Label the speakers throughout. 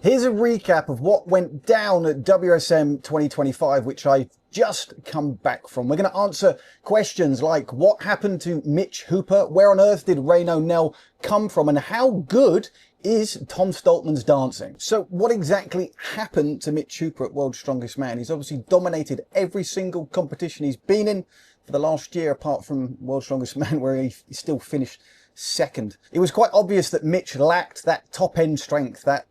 Speaker 1: Here's a recap of what went down at WSM 2025, which I've just come back from. We're going to answer questions like what happened to Mitch Hooper, where on earth did Rain O'Neill come from, and how good is Tom Stoltman's dancing? So what exactly happened to Mitch Hooper at World's Strongest Man? He's obviously dominated every single competition he's been in for the last year, apart from World's Strongest Man, where he still finished second. It was quite obvious that Mitch lacked that top end strength, that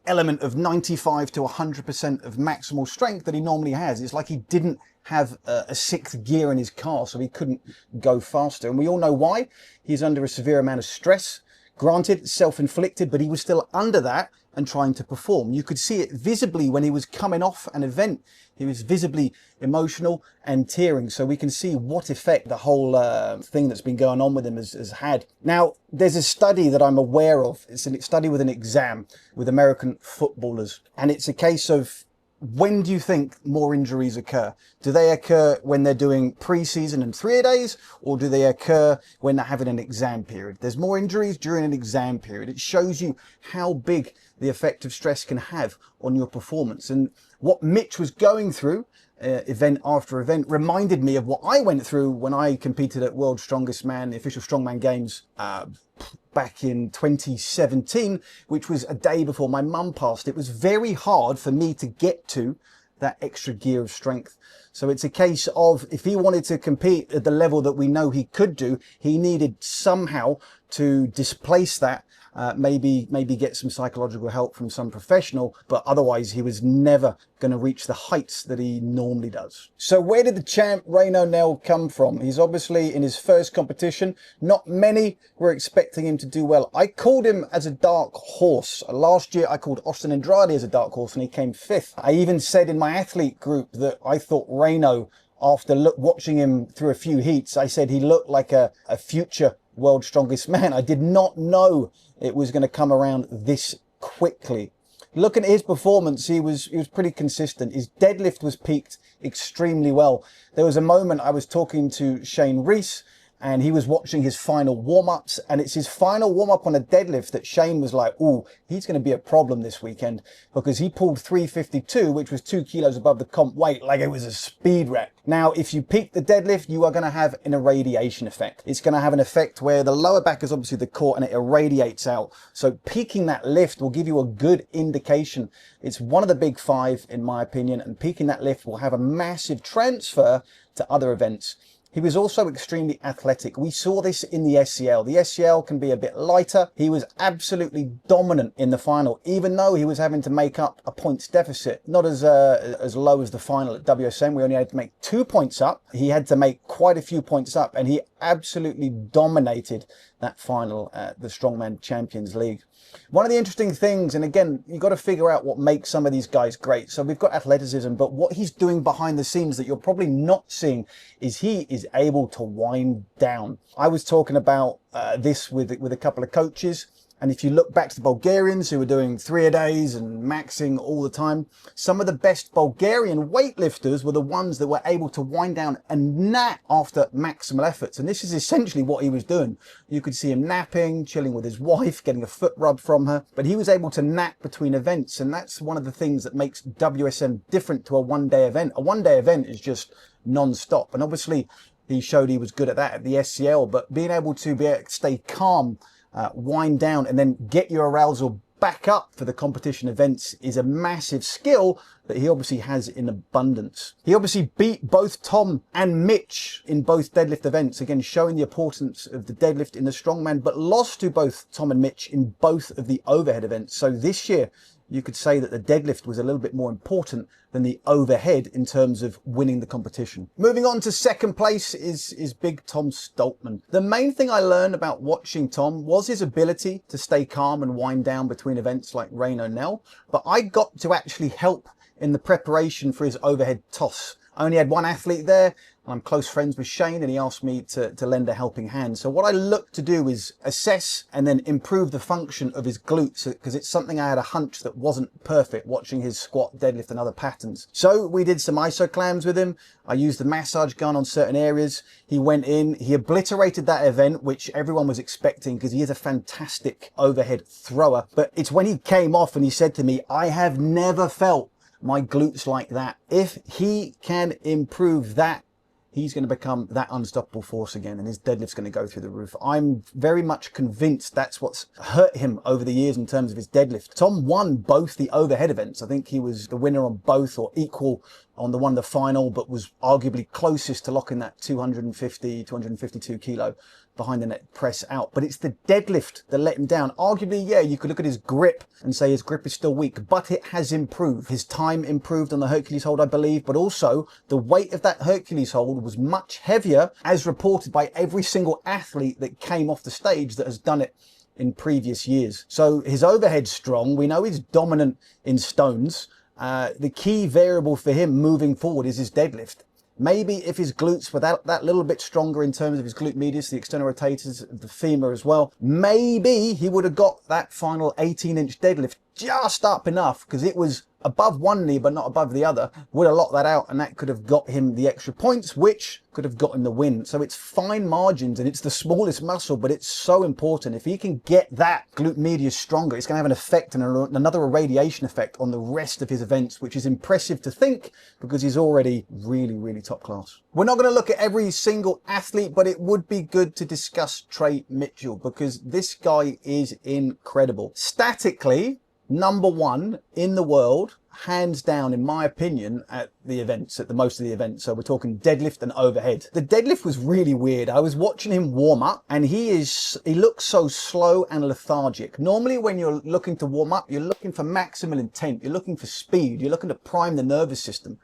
Speaker 1: element of 95 to 100% of maximal strength that he normally has. It's like he didn't have a sixth gear in his car, so he couldn't go faster. And we all know why. He's under a severe amount of stress. Granted, self-inflicted, but he was still under that and trying to perform. You could see it visibly when he was coming off an event. He was visibly emotional and tearing. So we can see what effect the whole thing that's been going on with him has had. Now, there's a study that I'm aware of. It's a study with an exam with American footballers. And it's a case of, when do you think more injuries occur? Do they occur when they're doing pre-season and 3-a-days, or do they occur when they're having an exam period? There's more injuries during an exam period. It shows you how big the effect of stress can have on your performance. And what Mitch was going through, event after event, reminded me of what I went through when I competed at World's Strongest Man, the official Strongman Games, back in 2017, which was a day before my mum passed. It was very hard for me to get to that extra gear of strength. So it's a case of, if he wanted to compete at the level that we know he could do, he needed somehow to displace that, maybe get some psychological help from some professional, but otherwise he was never going to reach the heights that he normally does. So where did the champ Rain O'Neill come from? He's obviously in his first competition. Not many were expecting him to do well. I called him as a dark horse. Last year I called Austin Andrade as a dark horse and he came fifth. I even said in my athlete group that I thought Reno, after watching him through a few heats, I said he looked like a future World's Strongest Man. I did not know it was going to come around this quickly. Looking at his performance, he was pretty consistent. His deadlift was peaked extremely well. There was a moment I was talking to Shane Reese and he was watching his final warm-ups, and it's his final warm-up on a deadlift that Shane was like, ooh, he's going to be a problem this weekend, because he pulled 352, which was 2 kilos above the comp weight, like it was a speed rack. Now, if you peak the deadlift, you are going to have an irradiation effect. It's going to have an effect where the lower back is obviously the core and it irradiates out. So peaking that lift will give you a good indication. It's one of the big five, in my opinion, and peaking that lift will have a massive transfer to other events. He was also extremely athletic. We saw this in the SCL. The SCL can be a bit lighter. He was absolutely dominant in the final, even though he was having to make up a points deficit. Not as low as the final at WSM. We only had to make 2 points up. He had to make quite a few points up, and he absolutely dominated that final at the Strongman Champions League. One of the interesting things, and again, you've got to figure out what makes some of these guys great. So we've got athleticism, but what he's doing behind the scenes that you're probably not seeing is he is able to wind down. I was talking about this with a couple of coaches. And if you look back to the Bulgarians who were doing 3-a-days and maxing all the time, some of the best Bulgarian weightlifters were the ones that were able to wind down and nap after maximal efforts. And this is essentially what he was doing. You could see him napping, chilling with his wife, getting a foot rub from her, but he was able to nap between events. And that's one of the things that makes WSM different to a one-day event. A one-day event is just non-stop. And obviously he showed he was good at that at the SCL, but being able to stay calm, wind down, and then get your arousal back up for the competition events is a massive skill that he obviously has in abundance. He obviously beat both Tom and Mitch in both deadlift events, again showing the importance of the deadlift in the strongman, but lost to both Tom and Mitch in both of the overhead events. So this year you could say that the deadlift was a little bit more important than the overhead in terms of winning the competition. Moving on to second place is big Tom Stoltman. The main thing I learned about watching Tom was his ability to stay calm and wind down between events like Rain O'Neill, but I got to actually help in the preparation for his overhead toss. I only had one athlete there. I'm close friends with Shane, and he asked me to lend a helping hand. So what I look to do is assess and then improve the function of his glutes, because it's something I had a hunch that wasn't perfect watching his squat, deadlift and other patterns. So we did some isoclams with him. I used the massage gun on certain areas. He went in, he obliterated that event, which everyone was expecting because he is a fantastic overhead thrower. But it's when he came off and he said to me, I have never felt my glutes like that. If he can improve that, he's going to become that unstoppable force again, and his deadlift's going to go through the roof. I'm very much convinced that's what's hurt him over the years in terms of his deadlift. Tom won both the overhead events. I think he was the winner on both, or equal on the one in the final, but was arguably closest to locking that 252 kilo behind the net press out. But it's the deadlift that let him down. Arguably, yeah, you could look at his grip and say his grip is still weak, but it has improved. His time improved on the Hercules hold, I believe, but also the weight of that Hercules hold was much heavier, as reported by every single athlete that came off the stage that has done it in previous years. So his overhead's strong. We know he's dominant in stones. The key variable for him moving forward is his deadlift. Maybe if his glutes were that little bit stronger in terms of his glute medius, the external rotators, the femur as well, maybe he would have got that final 18-inch deadlift just up enough, because it was above one knee but not above the other, would have locked that out, and that could have got him the extra points, which could have got him the win. So it's fine margins, and it's the smallest muscle, but it's so important. If he can get that glute medius stronger, it's going to have an effect and another irradiation effect on the rest of his events, which is impressive to think because he's already really, really top class. We're not going to look at every single athlete, but it would be good to discuss Trey Mitchell, because this guy is incredible. Statically, number one in the world, hands down, in my opinion, at the events, at the most of the events. So we're talking deadlift and overhead. The deadlift was really weird. I was watching him warm up, and he looks so slow and lethargic. Normally when you're looking to warm up, you're looking for maximal intent. You're looking for speed. You're looking to prime the nervous system.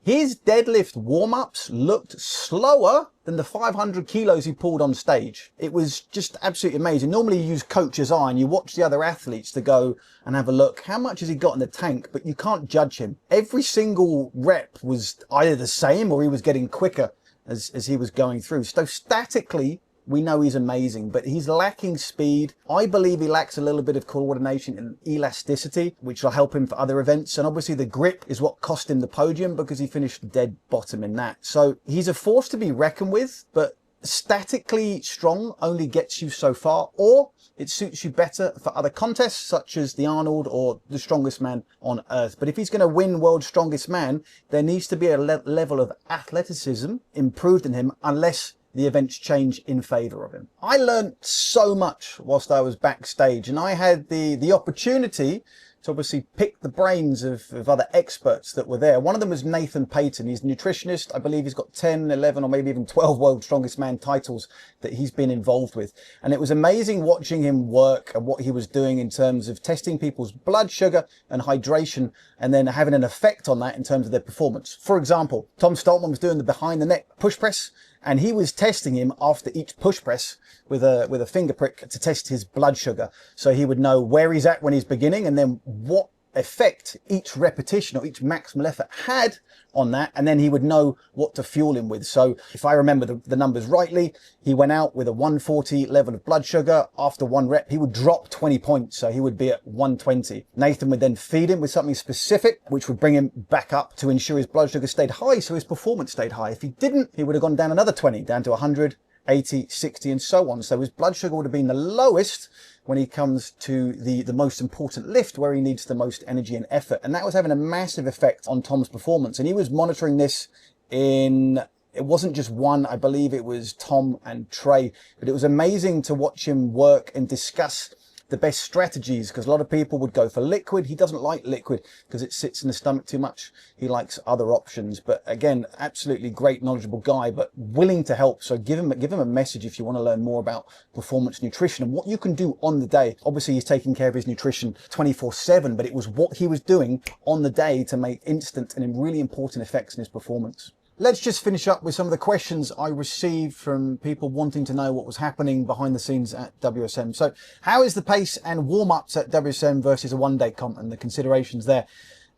Speaker 1: His deadlift warm-ups looked slower than the 500 kilos he pulled on stage. It was just absolutely amazing. Normally you use coach's eye and you watch the other athletes to go and have a look. How much has he got in the tank? But you can't judge him. Every single rep was either the same or he was getting quicker as he was going through. So statically, we know he's amazing, but he's lacking speed. I believe he lacks a little bit of coordination and elasticity, which will help him for other events. And obviously the grip is what cost him the podium, because he finished dead bottom in that. So he's a force to be reckoned with, but statically strong only gets you so far, or it suits you better for other contests such as the Arnold or the strongest man on earth. But if he's going to win world's strongest man, there needs to be a level of athleticism improved in him, unless the events change in favour of him. I learned so much whilst I was backstage, and I had the opportunity to obviously pick the brains of other experts that were there. One of them was Nathan Payton. He's a nutritionist. I believe he's got 10, 11 or maybe even 12 World's Strongest Man titles that he's been involved with. And it was amazing watching him work and what he was doing in terms of testing people's blood sugar and hydration, and then having an effect on that in terms of their performance. For example, Tom Stoltman was doing the behind the neck push press, and he was testing him after each push press with a finger prick to test his blood sugar. So he would know where he's at when he's beginning, and then what effect each repetition or each maximal effort had on that, and then he would know what to fuel him with. So if I remember the numbers rightly, he went out with a 140 level of blood sugar. After one rep, he would drop 20 points, so he would be at 120. Nathan would then feed him with something specific, which would bring him back up to ensure his blood sugar stayed high, so his performance stayed high. If he didn't, he would have gone down another 20, down to 100, 80, 60, and so on. So his blood sugar would have been the lowest when he comes to the most important lift, where he needs the most energy and effort. And that was having a massive effect on Tom's performance. And he was monitoring this it wasn't just one, I believe it was Tom and Trey, but it was amazing to watch him work and discuss the best strategies, because a lot of people would go for liquid. He doesn't like liquid because it sits in the stomach too much. He likes other options. But again, absolutely great, knowledgeable guy, but willing to help. So give him a message if you want to learn more about performance nutrition and what you can do on the day. Obviously, he's taking care of his nutrition 24/7, but it was what he was doing on the day to make instant and really important effects in his performance. Let's just finish up with some of the questions I received from people wanting to know what was happening behind the scenes at WSM. So how is the pace and warm-ups at WSM versus a one-day comp, and the considerations there?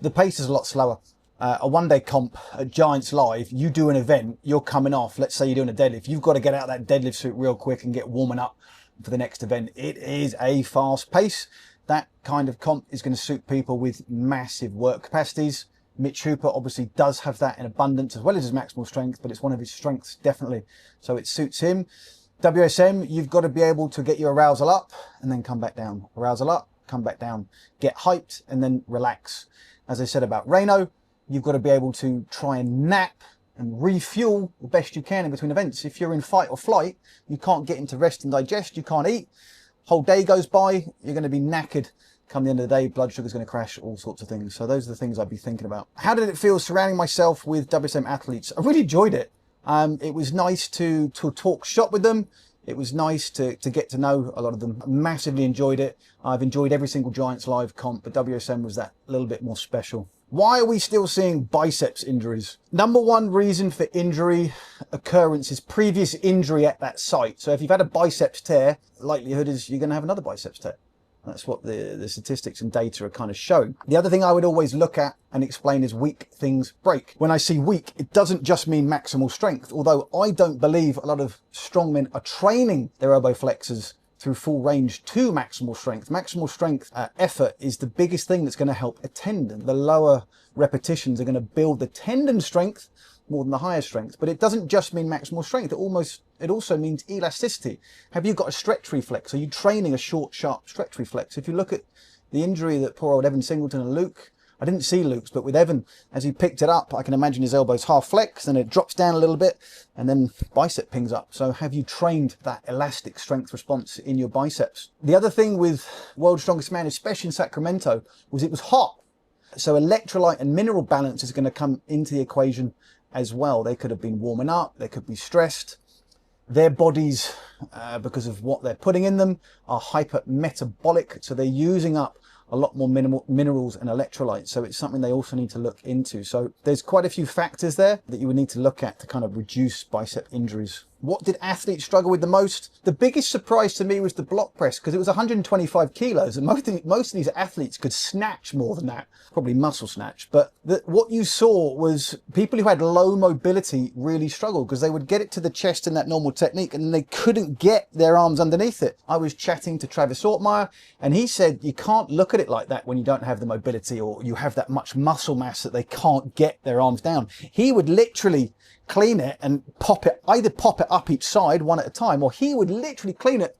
Speaker 1: The pace is a lot slower. a one-day comp at Giants Live, you do an event, you're coming off, let's say you're doing a deadlift, you've got to get out of that deadlift suit real quick and get warming up for the next event. It is a fast pace. That kind of comp is going to suit people with massive work capacities. Mitch Hooper obviously does have that in abundance as well as his maximal strength, but it's one of his strengths definitely, so it suits him. WSM, you've got to be able to get your arousal up and then come back down. Arousal up, come back down. Get hyped and then relax. As I said about Reno, you've got to be able to try and nap and refuel the best you can in between events. If you're in fight or flight, you can't get into rest and digest, you can't eat. Whole day goes by, you're going to be knackered. Come the end of the day, blood sugar's going to crash, all sorts of things. So those are the things I'd be thinking about. How did it feel surrounding myself with WSM athletes? I really enjoyed it. It was nice to talk shop with them. It was nice to get to know a lot of them. I massively enjoyed it. I've enjoyed every single Giants Live comp, but WSM was that little bit more special. Why are we still seeing biceps injuries? Number one reason for injury occurrence is previous injury at that site. So if you've had a biceps tear, likelihood is you're going to have another biceps tear. That's what the statistics and data are kind of showing. The other thing I would always look at and explain is weak things break. When I see weak, it doesn't just mean maximal strength, although I don't believe a lot of strongmen are training their elbow flexors through full range to maximal strength. Maximal strength effort is the biggest thing that's going to help a tendon. The lower repetitions are going to build the tendon strength more than the higher strength. But it doesn't just mean maximal strength. It also means elasticity. Have you got a stretch reflex? Are you training a short, sharp stretch reflex? If you look at the injury that poor old Evan Singleton and Luke, I didn't see Luke's, but with Evan, as he picked it up, I can imagine his elbow's half flexed and it drops down a little bit and then bicep pings up. So have you trained that elastic strength response in your biceps? The other thing with World's Strongest Man, especially in Sacramento, was it was hot. So electrolyte and mineral balance is going to come into the equation as well. They could have been warming up, they could be stressed. Their bodies, because of what they're putting in them, are hypermetabolic, so they're using up a lot more minerals and electrolytes. So it's something they also need to look into. So there's quite a few factors there that you would need to look at to kind of reduce bicep injuries. What did athletes struggle with the most? The biggest surprise to me was the block press, because it was 125 kilos and most of these athletes could snatch more than that, probably muscle snatch. But what you saw was people who had low mobility really struggled because they would get it to the chest in that normal technique and they couldn't get their arms underneath it. I was chatting to Travis Ortmeyer and he said you can't look at it like that when you don't have the mobility or you have that much muscle mass that they can't get their arms down. He would literally clean it and either pop it up each side one at a time, or he would literally clean it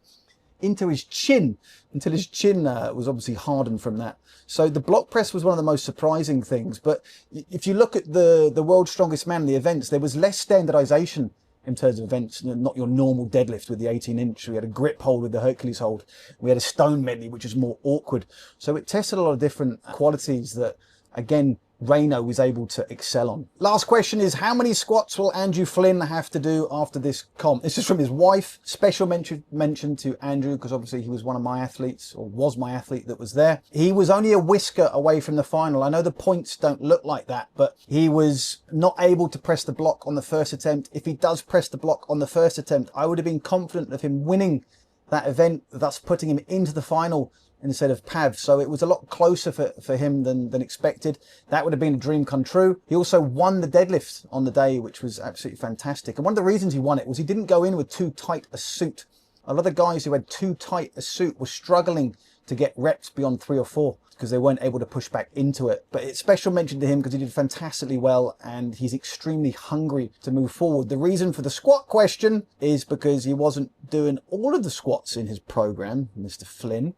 Speaker 1: into his chin until his chin was obviously hardened from that. So the block press was one of the most surprising things. But if you look at the World's Strongest Man, the events, there was less standardization in terms of events, not your normal deadlift with the 18-inch. We had a grip hold with the Hercules hold. We had a stone medley, which is more awkward. So it tested a lot of different qualities that, again, Reno was able to excel on. Last question is, how many squats will Andrew Flynn have to do after this comp? This is from his wife. Special mention to Andrew, because obviously he was one of my athletes, or was my athlete that was there. He was only a whisker away from the final. I know the points don't look like that, but he was not able to press the block on the first attempt. If he does press the block on the first attempt, I would have been confident of him winning that event, thus putting him into the final instead of Pav. So it was a lot closer for him than expected. That would have been a dream come true. He also won the deadlift on the day, which was absolutely fantastic. And one of the reasons he won it was he didn't go in with too tight a suit. A lot of the guys who had too tight a suit were struggling to get reps beyond 3 or 4 because they weren't able to push back into it. But it's special mention to him because he did fantastically well and he's extremely hungry to move forward. The reason for the squat question is because he wasn't doing all of the squats in his program, Mr. Flynn.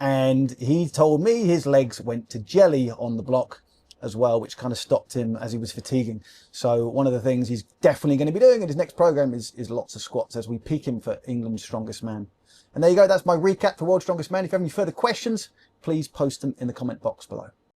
Speaker 1: And he told me his legs went to jelly on the block as well, which kind of stopped him as he was fatiguing. So one of the things he's definitely going to be doing in his next program is lots of squats as we peak him for England's Strongest Man. And there you go. That's my recap for World's Strongest Man. If you have any further questions, please post them in the comment box below.